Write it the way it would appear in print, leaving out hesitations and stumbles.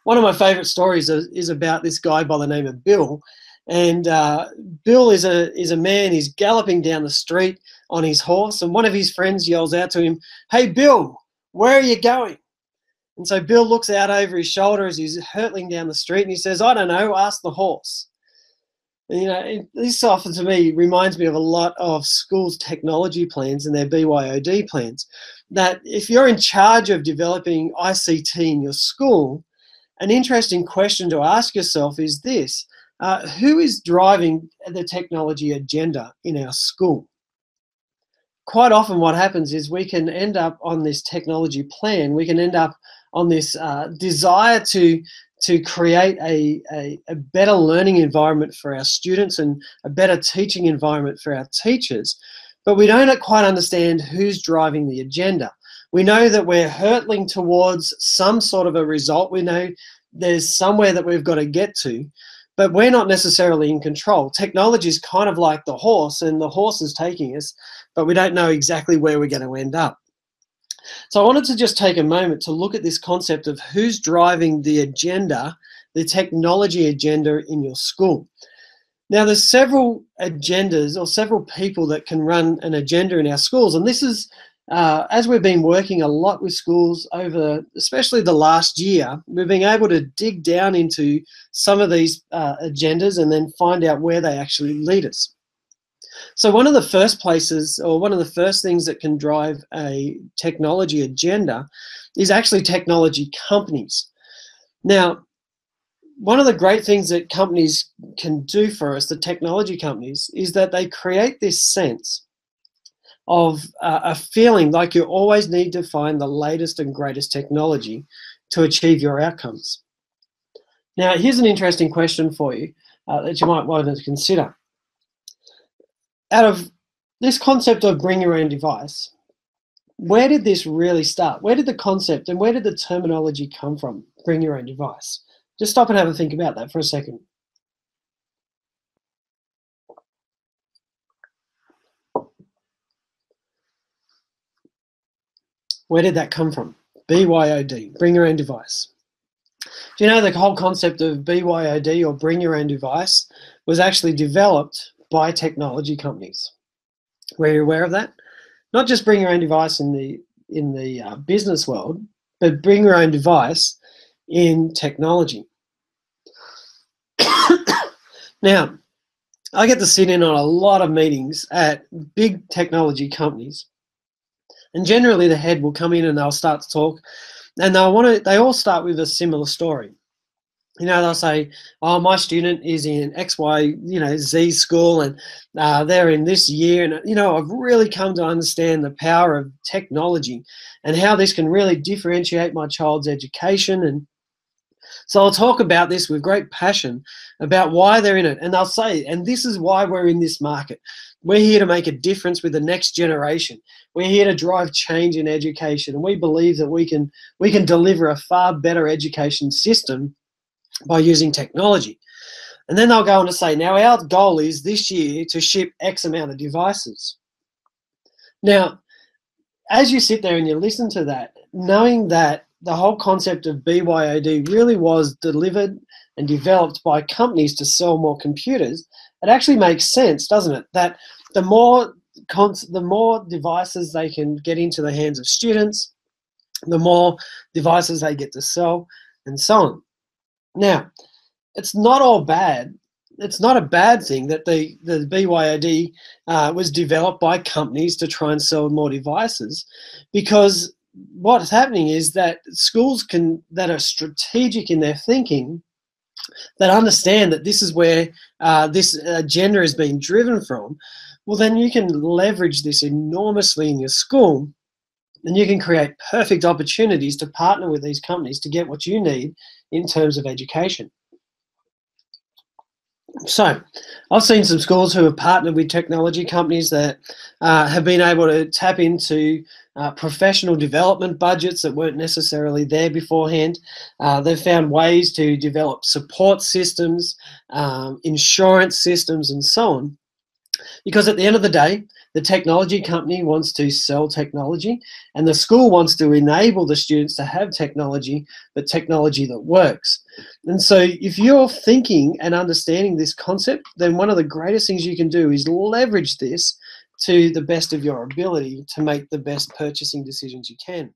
One of my favourite stories is about this guy by the name of Bill. And Bill is a man. He's galloping down the street on his horse, and one of his friends yells out to him, "Hey, Bill, where are you going?" And so Bill looks out over his shoulder as he's hurtling down the street, and he says, "I don't know, ask the horse." And, this often to me reminds me of a lot of schools' technology plans and their BYOD plans. That if you're in charge of developing ICT in your school, an interesting question to ask yourself is this: who is driving the technology agenda in our school? Quite often what happens is we can end up on this technology plan, we can end up on this desire to create a better learning environment for our students and a better teaching environment for our teachers, but we don't quite understand who's driving the agenda. We know that we're hurtling towards some sort of a result. We know there's somewhere that we've got to get to, but we're not necessarily in control. Technology is kind of like the horse, and the horse is taking us, but we don't know exactly where we're going to end up. So I wanted to just take a moment to look at this concept of who's driving the agenda, the technology agenda in your school. Now, there's several agendas or several people that can run an agenda in our schools, and this is as we've been working a lot with schools over, especially the last year, we've been able to dig down into some of these agendas and then find out where they actually lead us. So one of the first places, or one of the first things that can drive a technology agenda is actually technology companies. Now, one of the great things that companies can do for us, the technology companies, is that they create this sense of a feeling like you always need to find the latest and greatest technology to achieve your outcomes. Now, here's an interesting question for you that you might want to consider. Out of this concept of bring your own device, where did this really start? Where did the concept and where did the terminology come from, bring your own device? Just stop and have a think about that for a second. Where did that come from? BYOD, bring your own device. Do you know the whole concept of BYOD, or bring your own device, was actually developed by technology companies? Were you aware of that? Not just bring your own device in the business world, but bring your own device in technology. Now, I get to sit in on a lot of meetings at big technology companies, and generally the head will come in and they'll start to talk, and they all start with a similar story. They'll say, "Oh, my student is in X, Y, Z school, and they're in this year, and I've really come to understand the power of technology and how this can really differentiate my child's education." And so I'll talk about this with great passion about why they're in it, and they'll say, "And this is why we're in this market. We're here to make a difference with the next generation. We're here to drive change in education, and we believe that we can deliver a far better education system by using technology." And then they'll go on to say, "Now our goal is this year to ship X amount of devices." Now, as you sit there and you listen to that, knowing that the whole concept of BYOD really was delivered and developed by companies to sell more computers, it actually makes sense, doesn't it? That the more devices they can get into the hands of students, the more devices they get to sell, and so on. Now, it's not all bad. It's not a bad thing that the BYOD was developed by companies to try and sell more devices, because what's happening is that schools that are strategic in their thinking, that understand that this is where this agenda is being driven from, well, then you can leverage this enormously in your school, and you can create perfect opportunities to partner with these companies to get what you need in terms of education. So I've seen some schools who have partnered with technology companies that have been able to tap into professional development budgets that weren't necessarily there beforehand. They've found ways to develop support systems, insurance systems, and so on. Because at the end of the day, the technology company wants to sell technology, and the school wants to enable the students to have technology, but technology that works. And so if you're thinking and understanding this concept, then one of the greatest things you can do is leverage this to the best of your ability to make the best purchasing decisions you can.